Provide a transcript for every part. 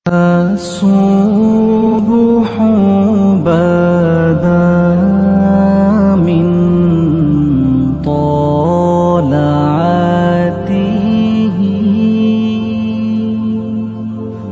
الصبح بدا من طلعته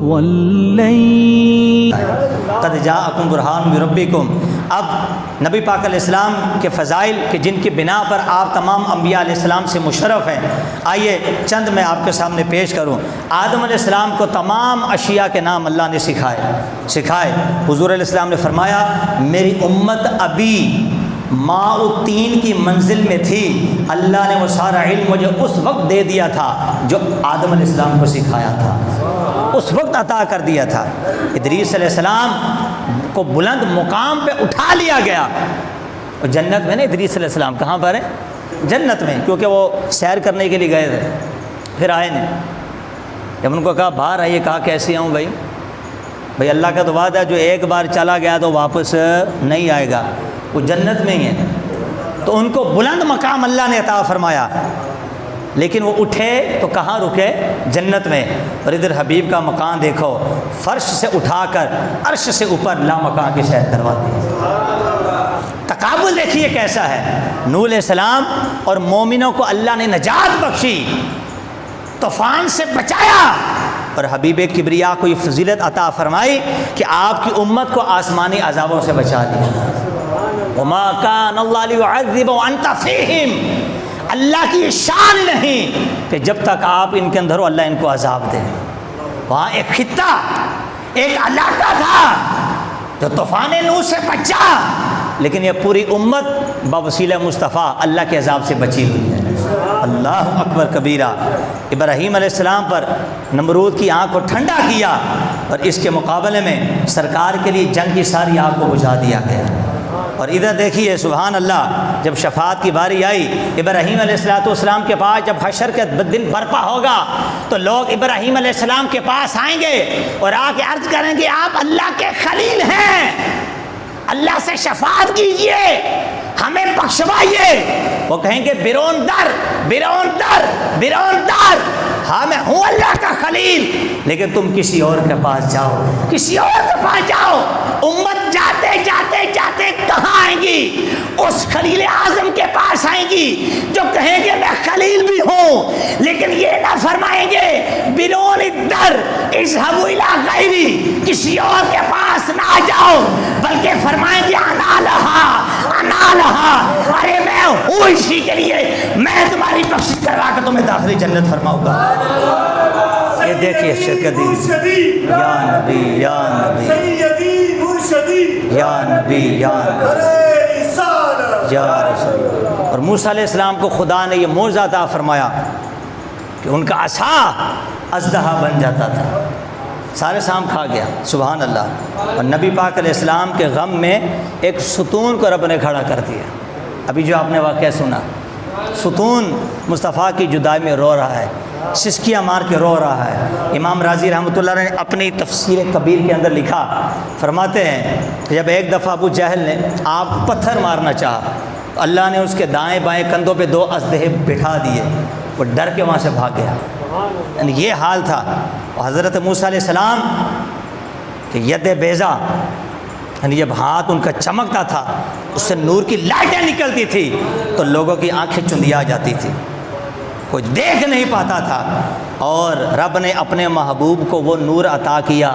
والليل قد جاءکم برہان من ربکم۔ اب نبی پاک علیہ السلام کے فضائل کہ جن کی بنا پر آپ تمام انبیاء علیہ السلام سے مشرف ہیں، آئیے چند میں آپ کے سامنے پیش کروں۔ آدم علیہ السلام کو تمام اشیاء کے نام اللہ نے سکھائے۔ حضور علیہ السلام نے فرمایا میری امت ابھی ماء الطین کی منزل میں تھی، اللہ نے وہ سارا علم مجھے اس وقت دے دیا تھا جو آدم علیہ السلام کو سکھایا تھا، اس وقت عطا کر دیا تھا۔ ادریس علیہ السلام کو بلند مقام پہ اٹھا لیا گیا، اور جنت میں نا ادریس علیہ السلام کہاں پر ہے؟ جنت میں، کیونکہ وہ سیر کرنے کے لیے گئے تھے، پھر آئے نہیں۔ جب ان کو کہا باہر آئیے، کہا کیسے آؤں بھائی اللہ کا تو وعدہ ہے جو ایک بار چلا گیا تو واپس نہیں آئے گا، وہ جنت میں ہی ہے۔ تو ان کو بلند مقام اللہ نے عطا فرمایا، لیکن وہ اٹھے تو کہاں رکے؟ جنت میں۔ اور ادھر حبیب کا مقام دیکھو، فرش سے اٹھا کر عرش سے اوپر لامکان کی سیر کرواتے ہیں۔ تقابل دیکھیے کیسا ہے۔ نوح علیہ السلام اور مومنوں کو اللہ نے نجات بخشی، طوفان سے بچایا، اور حبیب کبریا کو یہ فضیلت عطا فرمائی کہ آپ کی امت کو آسمانی عذابوں سے بچا لیا۔ وما کان اللہ لیعذب وانت فیہم، اللہ کی شان نہیں کہ جب تک آپ ان کے اندر ہو اللہ ان کو عذاب دے۔ وہاں ایک خطہ، ایک علاقہ تھا جو طوفان نوح سے بچا، لیکن یہ پوری امت بوسیلہ مصطفیٰ اللہ کے عذاب سے بچی ہوئی ہے۔ اللہ اکبر کبیرہ۔ ابراہیم علیہ السلام پر نمرود کی آنکھ کو ٹھنڈا کیا، اور اس کے مقابلے میں سرکار کے لیے جنگ کی ساری آگ کو بجھا دیا گیا۔ اور ادھر دیکھیے سبحان اللہ، جب شفاعت کی باری آئی ابراہیم علیہ السلام کے پاس، جب حشر کے دن برپا ہوگا تو لوگ ابراہیم علیہ السلام کے پاس آئیں گے اور آ کے عرض کریں گے آپ اللہ کے خلیل ہیں، اللہ سے شفاعت کیجئے، ہمیں بخشوائیے۔ وہ کہیں گے بیرون در بیرون در بیرون در، ہاں میں ہوں اللہ کا خلیل، لیکن تم کسی اور کے پاس جاؤ، کسی اور کے پاس جاؤ۔ امت جاتے جاتے جاتے کہاں آئیں گی؟ اس خلیل اعظم کے پاس آئیں گی جو کہیں گے میں خلیل بھی ہوں، لیکن یہ نہ فرمائیں گے بیرون الدر اذهبوا الی غیری، کسی اور کے پاس نہ جاؤ، بلکہ فرمائیں گے انا لہا انا لہا، ارے میں ہوں اسی کے لیے، میں تمہاری بخشش کروا کے تمہیں داخلی جنت فرماؤں گا۔ یہ دیکھیے شرکت دی، یا نبی یا نبی یا نبی یا رسول۔ اور موسیٰ علیہ السلام کو خدا نے یہ معجزہ عطا فرمایا کہ ان کا عصا اژدہا بن جاتا تھا، سارے سام کھا گیا، سبحان اللہ۔ اور نبی پاک علیہ السلام کے غم میں ایک ستون کو رب نے کھڑا کر دیا۔ ابھی جو آپ نے واقعہ سنا، ستون مصطفیٰ کی جدائی میں رو رہا ہے، سسکیاں مار کے رو رہا ہے۔ امام راضی رحمۃ اللہ نے اپنی تفسیر کبیر کے اندر لکھا، فرماتے ہیں کہ جب ایک دفعہ ابو جہل نے آپ کو پتھر مارنا چاہا تو اللہ نے اس کے دائیں بائیں کندھوں پہ 2 اژدہے بٹھا دیے، وہ ڈر کے وہاں سے بھاگ گیا۔ یعنی یہ حال تھا۔ اور حضرت موسیٰ علیہ السلام کہ ید بیضا، یعنی جب ہاتھ ان کا چمکتا تھا اس سے نور کی لائٹیں نکلتی تھی تو لوگوں کی آنکھیں چندیا جاتی تھی، کوئی دیکھ نہیں پاتا تھا۔ اور رب نے اپنے محبوب کو وہ نور عطا کیا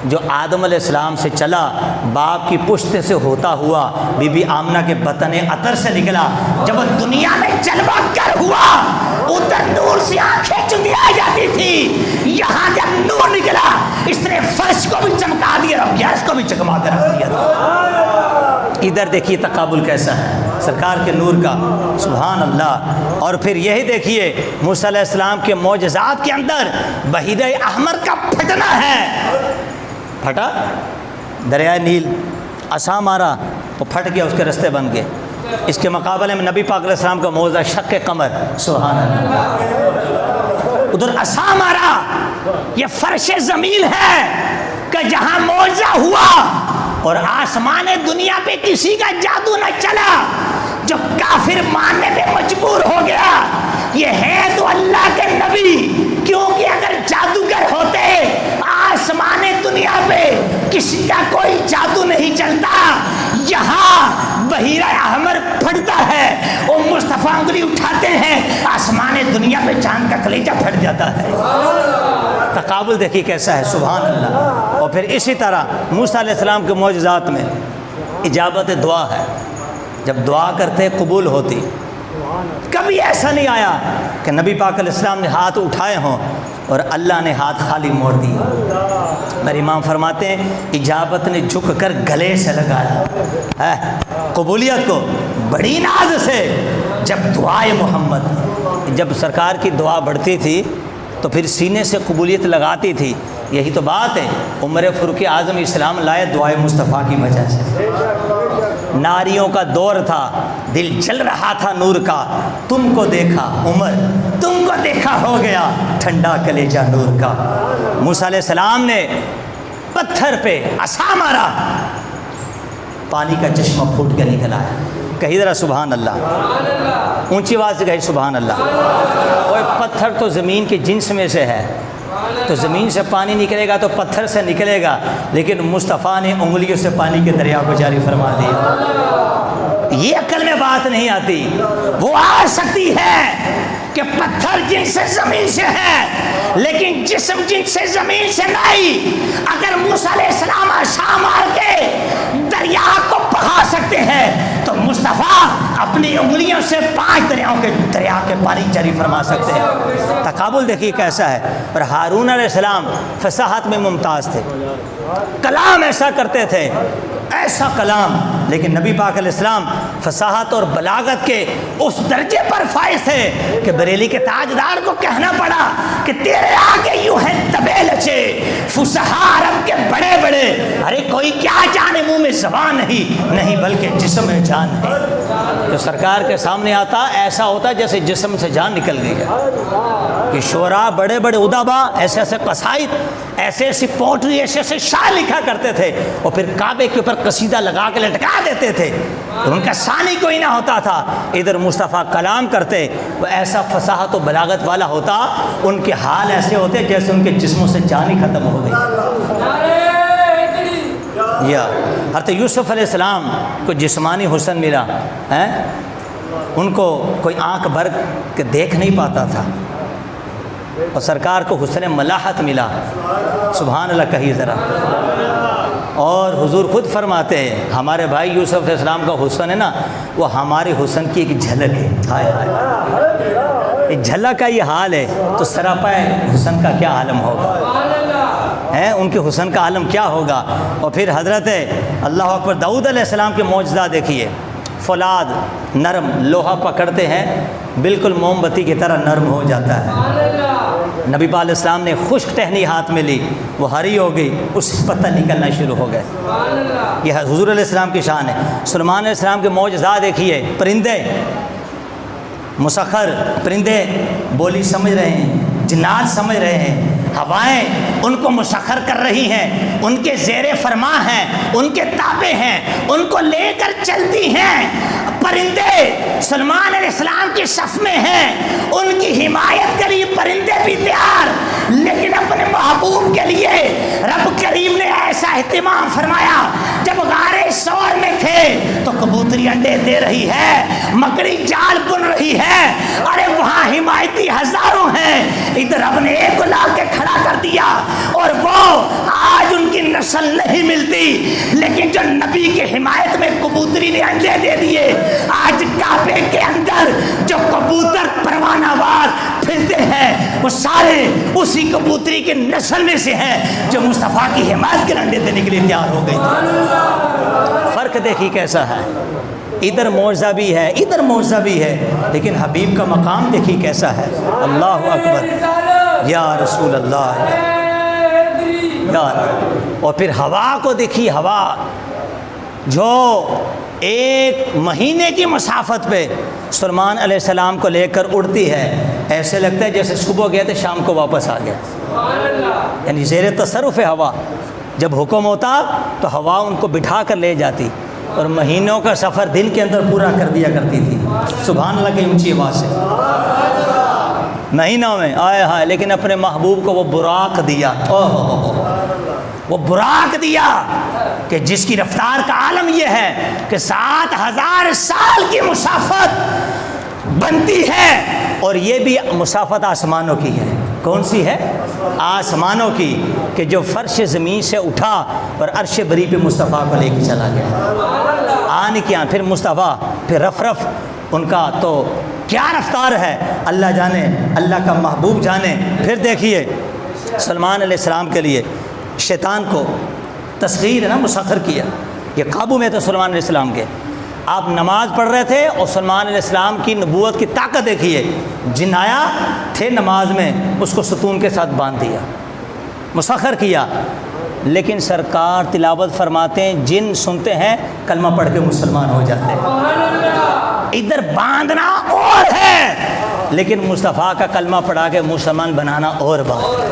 جو آدم علیہ السلام سے چلا، باپ کی پشت سے ہوتا ہوا بی بی آمنہ کے بطن عطر سے نکلا، جب وہ دنیا میں جلوہ گر ہوا ادھر نور سے آنکھیں چندیا جاتی تھی، یہاں جب نور نکلا اس نے فرش کو بھی چمکا دیا اور گیس کو بھی چکما کر رکھ دیا تھا۔ ادھر دیکھیے تقابل کیسا ہے سرکار کے نور کا، سبحان اللہ۔ اور پھر یہی دیکھیے موسیٰ علیہ السلام کے معجزات کے اندر بحیرہ احمر کا پھٹنا ہے، پھٹا دریائے نیل، عصا مارا وہ پھٹ گیا، اس کے رستے بن گئے۔ اس کے مقابلے میں نبی پاک علیہ السلام کا معجزہ شق قمر، سبحان اللہ۔ ادھر عصا مارا، یہ فرش زمین ہے کہ جہاں معجزہ ہوا اور آسمان دنیا پہ کسی کا جادو نہ چلا، جو کافر ماننے پہ مجبور ہو گیا یہ ہے تو اللہ کے نبی، کیونکہ اگر جادوگر ہوتے آسمان دنیا کسی کا کوئی جادو نہیں چلتا، یہاں بحیرہ احمر پھٹتا ہے، وہ مصطفیٰ انگلی اٹھاتے ہیں، آسمان دنیا پہ چاند کا کلیجہ پھٹ جاتا ہے۔ تقابل دیکھیے کیسا ہے، سبحان اللہ۔ اور پھر اسی طرح موسیٰ علیہ السلام کے معجزات میں اجابت دعا ہے، جب دعا کرتے قبول ہوتی۔ کبھی ایسا نہیں آیا کہ نبی پاک علیہ السلام نے ہاتھ اٹھائے ہوں اور اللہ نے ہاتھ خالی موڑ دیا۔ میرے امام فرماتے ہیں اجابت نے جھک کر گلے سے لگایا ہے قبولیت کو بڑی ناز سے۔ جب دعائے محمد، جب سرکار کی دعا بڑھتی تھی تو پھر سینے سے قبولیت لگاتی تھی۔ یہی تو بات ہے، عمر فاروق اعظم اسلام لائے دعائے مصطفیٰ کی وجہ سے۔ ناریوں کا دور تھا، دل جل رہا تھا نور کا، تم کو دیکھا عمر، تم کو دیکھا ہو گیا ٹھنڈا کلیجہ نور کا۔ موسیٰ علیہ السلام نے پتھر پہ عصا مارا، پانی کا چشمہ پھوٹ کے نکل آیا۔ کہی ذرا سبحان اللہ، اونچی آواز سے کہی سبحان اللہ۔ اور پتھر تو زمین کے جنس میں سے ہے، تو زمین سے پانی نکلے گا تو پتھر سے نکلے گا، لیکن مصطفیٰ نے انگلیوں سے پانی کے دریا کو جاری فرما دیا۔ یہ عقل میں بات نہیں آتی۔ وہ آ سکتی ہے کہ پتھر جن سے زمین سے ہے، لیکن جسم جن سے زمین سے نہیں۔ اگر موسیٰ علیہ السلام عصا مار کے دریا کو بہا سکتے ہیں تو مصطفیٰ اپنی انگلیوں سے 5 دریا کے پانی جاری فرما سکتے ہیں۔ تقابل دیکھیے کیسا ہے۔ اور ہارون علیہ السلام فصاحت میں ممتاز تھے، کلام ایسا کرتے تھے، ایسا کلام، لیکن نبی پاک علیہ السلام فصاحت اور بلاغت کے اس درجے پر فائز تھے کہ بریلی کے تاجدار کو کہنا پڑا کہ تیرے آگے یوں ہیں تبے لچے فصحاء عرب کے بڑے بڑے۔ ارے کوئی کیا جانے، منہ میں زبان نہیں بلکہ جسم میں جان ہے۔ جو سرکار کے سامنے آتا ایسا ہوتا جیسے جسم سے جان نکل گئی ہے۔ کہ شعراء بڑے بڑے ادبا ایسے ایسے قصائد، ایسے ایسی پوٹری، ایسے ایسے شعر لکھا کرتے تھے، اور پھر کعبے کے اوپر قصیدہ لگا کے لٹکا دیتے تھے، ان کا ثانی کوئی نہ ہوتا تھا۔ ادھر مصطفیٰ کلام کرتے، وہ ایسا فصاحت و بلاغت والا ہوتا، ان کے حال ایسے ہوتے جیسے ان کے جسموں سے جان ہی ختم ہو گئی۔ یا حضرت یوسف علیہ السلام کو جسمانی حسن ملا ہے، ان کو کوئی آنکھ بھر کے دیکھ نہیں پاتا تھا، اور سرکار کو حسن ملاحت ملا۔ سبحان اللہ کہیے ذرا۔ اور حضور خود فرماتے ہیں ہمارے بھائی یوسف علیہ السلام کا حسن ہے نا، وہ ہمارے حسن کی ایک جھلک ہے۔ ہائے ہائے، ایک جھلک کا یہ حال ہے، تو سراپا حسن کا کیا عالم ہوگا ہے، ان کے حسن کا عالم کیا ہوگا۔ اور پھر حضرت اللہ اکبر داؤد علیہ السلام کے معجزہ دیکھیے، فولاد نرم لوہا پکڑتے ہیں بالکل موم بتی کی طرح نرم ہو جاتا ہے۔ نبی پاک علیہ السلام نے خشک ٹہنی ہاتھ میں لی، وہ ہری ہو گئی، اس سے پتہ نکلنا شروع ہو گئے۔ یہ حضور علیہ السلام کی شان ہے۔ سلیمان علیہ السلام کے معجزات دیکھیے، پرندے مسخر، پرندے بولی سمجھ رہے ہیں، جنات سمجھ رہے ہیں، ہوائیں ان کو مسخر کر رہی ہیں، ان کے زیر فرما ہیں، ان کے تابع ہیں، ان کو لے کر چلتی ہیں۔ پرندے سلیمان علیہ السلام کی صف میں ہیں، ان کی حمایت کے لیے پرندے بھی تیار، لیکن اپنے محبوب کے لیے رب کریم نے ایسا اہتمام فرمایا۔ جب غار ثور میں تھے تو کبوتری انڈے دے رہی ہے، مکڑی جال بن رہی ہے، ارے وہاں حمایتی ہزاروں ہیں، ادھر رب نے ایک کو لا کے کھڑا کر دیا، اور وہ آج ان کی نسل نہیں ملتی، لیکن جو نبی کی حمایت میں کبوتری نے انڈے دے دیے، آج کعبے کے اندر جو کبوتر پروانہ وار پھرتے ہیں وہ سارے اسی کبوتری کی نسل میں سے ہیں جو مصطفیٰ کی حمایت کے انڈے دینے کے لیے تیار ہو گئی۔ فرق دیکھیے کیسا ہے، ادھر معجزہ بھی ہے، ادھر معجزہ بھی ہے، لیکن حبیب کا مقام دیکھیے کیسا ہے۔ اللہ اکبر، یا رسول اللہ یار۔ اور پھر ہوا کو دیکھیے، ہوا جو 1 مہینے کی مسافت پہ سلیمان علیہ السلام کو لے کر اڑتی ہے، ایسے لگتا ہے جیسے صبح گیا تو شام کو واپس آ گیا، یعنی زیر تصرف ہے ہوا۔ جب حکم ہوتا تو ہوا ان کو بٹھا کر لے جاتی، اور مہینوں کا سفر دن کے اندر پورا کر دیا کرتی تھی۔ سبحان اللہ کی اونچی آواز سے، مہینوں میں آئے ہائے، لیکن اپنے محبوب کو وہ براق دیا، وہ براق دیا کہ جس کی رفتار کا عالم یہ ہے کہ 7,000 سال کی مسافت بنتی ہے، اور یہ بھی مسافت آسمانوں کی ہے۔ کون سی ہے؟ آسمانوں کی، کہ جو فرش زمین سے اٹھا اور عرش بری پہ مصطفیٰ کو لے کے چلا گیا۔ آن کیا پھر مصطفیٰ، پھر رف ان کا تو کیا رفتار ہے، اللہ جانے، اللہ کا محبوب جانے۔ پھر دیکھیے سلمان علیہ السلام کے لیے شیطان کو تسخیر ہے نا، مسخر کیا، یہ قابو میں تھے سلمان علیہ السلام کے۔ آپ نماز پڑھ رہے تھے اور سلمان علیہ السلام کی نبوت کی طاقت دیکھیے، جن آیا تھے نماز میں، اس کو ستون کے ساتھ باندھ دیا، مسخر کیا۔ لیکن سرکار تلاوت فرماتے ہیں، جن سنتے ہیں کلمہ پڑھ کے مسلمان ہو جاتے ہیں۔ ادھر باندھنا اور ہے، لیکن مصطفیٰ کا کلمہ پڑھا کے مسلمان بنانا اور بات ہے۔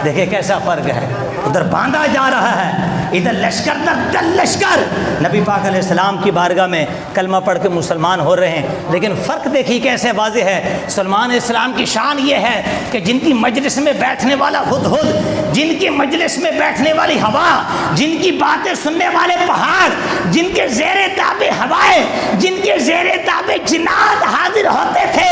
دیکھیں کیسا فرق ہے، ادھر باندھا جا رہا ہے، ادھر لشکر در لشکر نبی پاک علیہ السلام کی بارگاہ میں کلمہ پڑھ کے مسلمان ہو رہے ہیں۔ لیکن فرق دیکھیے کیسے واضح ہے۔ سلمان علیہ السلام کی شان یہ ہے کہ جن کی مجلس میں بیٹھنے والا ہدہد، جن کی مجلس میں بیٹھنے والی ہوا، جن کی باتیں سننے والے پہاڑ، جن کے زیر تاب ہوائیں، جن کے زیر تاب جنات حاضر ہوتے تھے،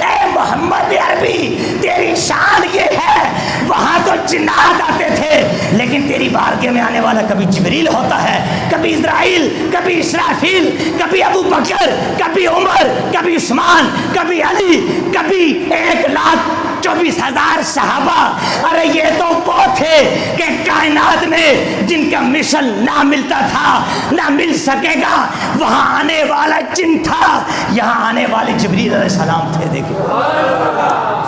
اے محمد عربی تیری شان یہ ہے، وہاں تو جنات آتے تھے، لیکن تیری بارگاہ میں آنے والا کبھی جبریل ہوتا ہے، کبھی اسرائیل، کبھی اسرافیل، کبھی ابو بکر، کبھی عمر، کبھی عثمان، کبھی علی، کبھی 1,24,000 صحابہ۔ ارے یہ تو وہ تھے کہ کائنات میں جن کا مشن نہ ملتا تھا، نہ مل سکے گا، وہاں آنے والا جن تھا، یہاں آنے والے جبریل علیہ السلام تھے۔ دیکھیں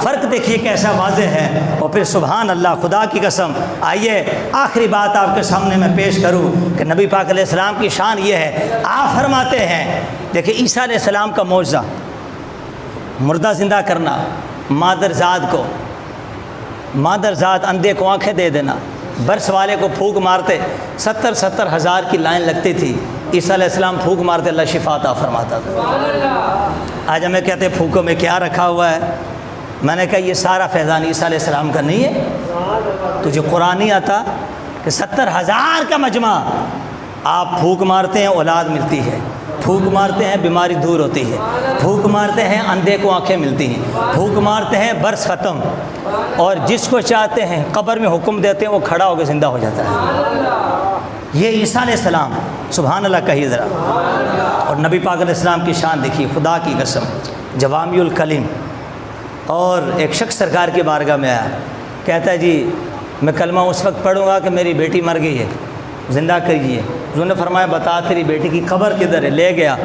فرق دیکھیے کیسا واضح ہے۔ اور پھر سبحان اللہ، خدا کی قسم، آئیے آخری بات آپ کے سامنے میں پیش کروں کہ نبی پاک علیہ السلام کی شان یہ ہے، آپ فرماتے ہیں، دیکھیں عیسیٰ علیہ السلام کا معجزہ، مردہ زندہ کرنا، مادرزاد کو، مادرزاد اندھے کو آنکھیں دے دینا، برس والے کو پھونک مارتے، 70 ہزار کی لائن لگتی تھی، عیسیٰ علیہ السلام پھونک مارتے، اللہ شفا عطا فرماتا تھا۔ آج ہمیں کہتے ہیں پھونکوں میں کیا رکھا ہوا ہے؟ میں نے کہا یہ سارا فیضان عیسیٰ علیہ السلام کا نہیں ہے؟ تجھے قرآن نہیں آتا کہ 70,000 کا مجمع، آپ پھونک مارتے ہیں اولاد ملتی ہے، پھونک مارتے ہیں بیماری دور ہوتی ہے، پھونک مارتے ہیں اندھے کو آنکھیں ملتی ہیں، پھونک مارتے ہیں برس ختم، اور جس کو چاہتے ہیں قبر میں حکم دیتے ہیں وہ کھڑا ہو کے زندہ ہو جاتا ہے۔ یہ عیسیٰ علیہ السلام، سبحان اللہ کہیے ذرا۔ اور نبی پاک علیہ السلام کی شان دیکھیے، خدا کی قسم، جوامع الکلم۔ اور ایک شخص سرکار کی بارگاہ میں آیا، کہتا ہے جی میں کلمہ اس وقت پڑھوں گا کہ میری بیٹی مر گئی ہے، زندہ کریے۔ حضور نے فرمایا بتا تیری بیٹی کی قبر کدھر ہے؟ لے گیا،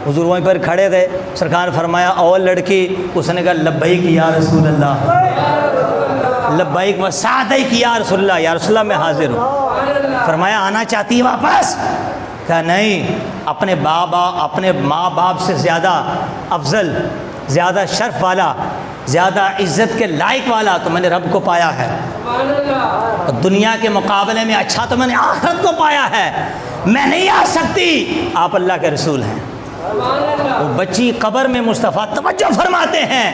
حضور وہیں پر کھڑے تھے، سرکار نے فرمایا اول لڑکی، اس نے کہا لبیک یا رسول اللہ، لبیک و سعدیک یا رسول اللہ، یا رسول اللہ میں حاضر ہوں۔ فرمایا آنا چاہتی ہے واپس؟ کہا نہیں، اپنے ماں باپ سے زیادہ افضل، زیادہ شرف والا، زیادہ عزت کے لائق والا تو میں نے رب کو پایا ہے، اور دنیا کے مقابلے میں اچھا تو میں نے آخرت کو پایا ہے، میں نہیں آ سکتی، آپ اللہ کے رسول ہیں۔ وہ بچی قبر میں مصطفیٰ توجہ فرماتے ہیں،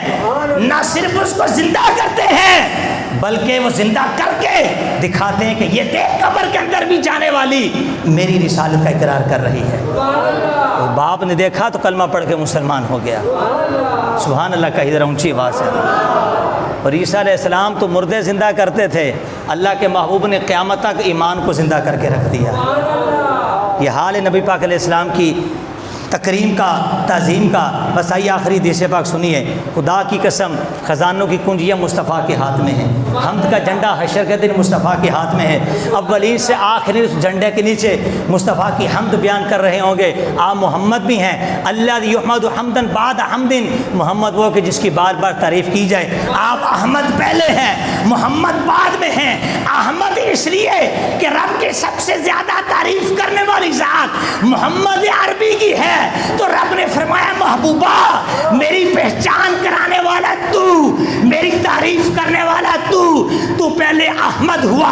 نہ صرف اس کو زندہ کرتے ہیں بلکہ وہ زندہ کر کے دکھاتے ہیں کہ یہ دیکھ قبر کے اندر بھی جانے والی میری رسالت کا اقرار کر رہی ہے۔ وہ باپ نے دیکھا تو کلمہ پڑھ کے مسلمان ہو گیا۔ سبحان اللہ کا ادھر اونچی آواز ہے۔ اور عیسیٰ علیہ السلام تو مردے زندہ کرتے تھے، اللہ کے محبوب نے قیامت تک ایمان کو زندہ کر کے رکھ دیا۔ یہ حال ہے نبی پاک علیہ السلام کی تکریم کا، تعظیم کا۔ بس آئیے آخری حدیث پاک سنیے، خدا کی قسم خزانوں کی کنجیاں مصطفیٰ کے ہاتھ میں ہیں، حمد کا جھنڈا حشر کے دن مصطفیٰ کے ہاتھ میں ہے، اولین سے آخری اس جھنڈے کے نیچے مصطفیٰ کی حمد بیان کر رہے ہوں گے۔ آپ محمد بھی ہیں، اللہ یحمد حمدن بعد حمدن، محمد وہ کہ جس کی بار بار تعریف کی جائے۔ آپ احمد پہلے ہیں، محمد بعد میں ہیں۔ احمد اس لیے کہ رب کے سب سے زیادہ تعریف کرنے والی ذات محمد عربی کی ہے، تو رب نے فرمایا محبوبہ میری پہچان کرانے والا تو، میری تعریف کرنے والا تو پہلے احمد ہوا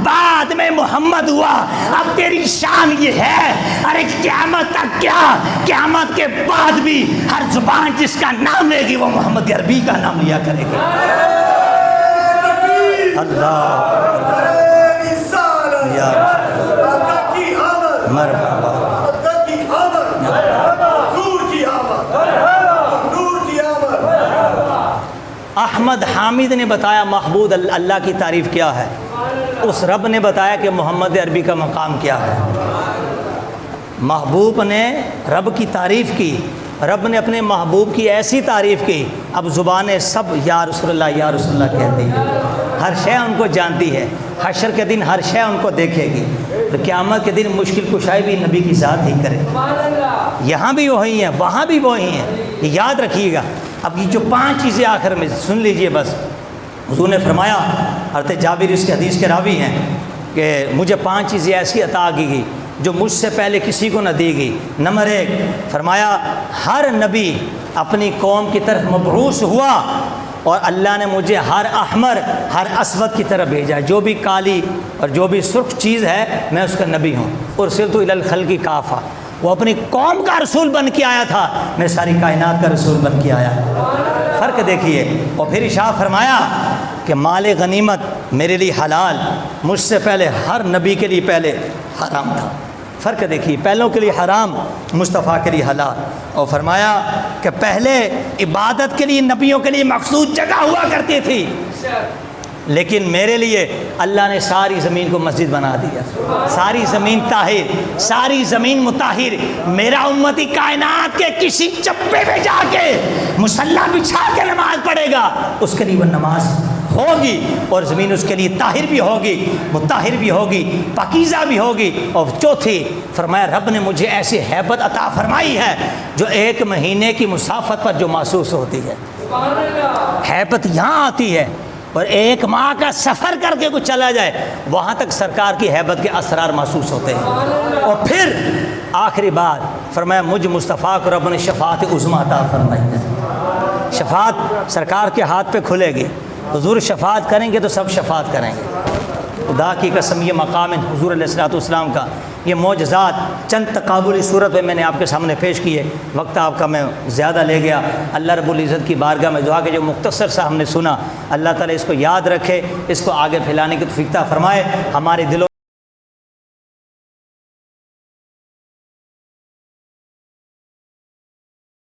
بعد میں محمد ہوا، اب تیری شان یہ ہے، ارے قیامت تک کیا، قیامت کے بعد بھی ہر زبان جس کا نام لے گی وہ محمد عربی کا نام لیا کرے گی۔ اللہ احمد حامد نے بتایا محبوب اللہ کی تعریف کیا ہے، اس رب نے بتایا کہ محمد عربی کا مقام کیا ہے۔ محبوب نے رب کی تعریف کی، رب نے اپنے محبوب کی ایسی تعریف کی، اب زبانیں سب یا رسول اللہ کہتی ہیں، ہر شے ان کو جانتی ہے، حشر کے دن ہر شے ان کو دیکھے گی، تو قیامت کے دن مشکل کشائی بھی نبی کی ذات ہی کرے۔ یہاں بھی وہی ہیں، وہاں بھی وہی ہیں، یہ یاد رکھیے گا۔ اب یہ جو 5 چیزیں آخر میں سن لیجئے بس۔ حضور نے فرمایا، حضرت جابر اس کے حدیث کے راوی ہیں، کہ مجھے 5 چیزیں ایسی عطا کی گئی جو مجھ سے پہلے کسی کو نہ دی گئی۔ نمبر 1 فرمایا، ہر نبی اپنی قوم کی طرف مبعوث ہوا اور اللہ نے مجھے ہر احمر ہر اسود کی طرف بھیجا، جو بھی کالی اور جو بھی سرخ چیز ہے میں اس کا نبی ہوں۔ ارسلت الی الخلق کافہ، وہ اپنی قوم کا رسول بن کے آیا تھا، میں ساری کائنات کا رسول بن کے آیا۔ فرق دیکھیے۔ اور پھر ارشاد فرمایا کہ مال غنیمت میرے لیے حلال، مجھ سے پہلے ہر نبی کے لیے پہلے حرام تھا۔ فرق دیکھیے، پہلوں کے لیے حرام، مصطفیٰ کے لیے حلال۔ اور فرمایا کہ پہلے عبادت کے لیے نبیوں کے لیے مخصوص جگہ ہوا کرتی تھی، لیکن میرے لیے اللہ نے ساری زمین کو مسجد بنا دیا، ساری زمین طاہر، ساری زمین مطہر۔ میرا امتی کائنات کے کسی چپے پہ جا کے مصلی بچھا کے نماز پڑھے گا، اس کے لیے وہ نماز ہوگی، اور زمین اس کے لیے طاہر بھی ہوگی، مطہر بھی ہوگی، پاکیزہ بھی ہوگی۔ اور چوتھی فرمایا، رب نے مجھے ایسی ہیبت عطا فرمائی ہے جو 1 مہینے کی مسافت پر جو محسوس ہوتی ہے۔ ہیبت یہاں آتی ہے، اور 1 ماہ کا سفر کر کے کوئی چلا جائے وہاں تک سرکار کی ہیبت کے اسرار محسوس ہوتے ہیں۔ اور پھر آخری بات فرمایا، مجھ مصطفیٰ کو رب نے شفاعت عظمیٰ عطا فرمائی ہے۔ شفاعت سرکار کے ہاتھ پہ کھلے گی، حضور شفاعت کریں گے تو سب شفاعت کریں گے۔ خدا کی قسم، یہ مقام حضور علیہ الصلوۃ والسلام کا، یہ معجزات چند تقابلی صورت میں نے آپ کے سامنے پیش کیے، وقت آپ کا میں زیادہ لے گیا۔ اللہ رب العزت کی بارگاہ میں دعا کہ جو مختصر سا ہم نے سنا، اللہ تعالیٰ اس کو یاد رکھے، اس کو آگے پھیلانے کی توفیق عطا فرمائے، ہمارے دلوں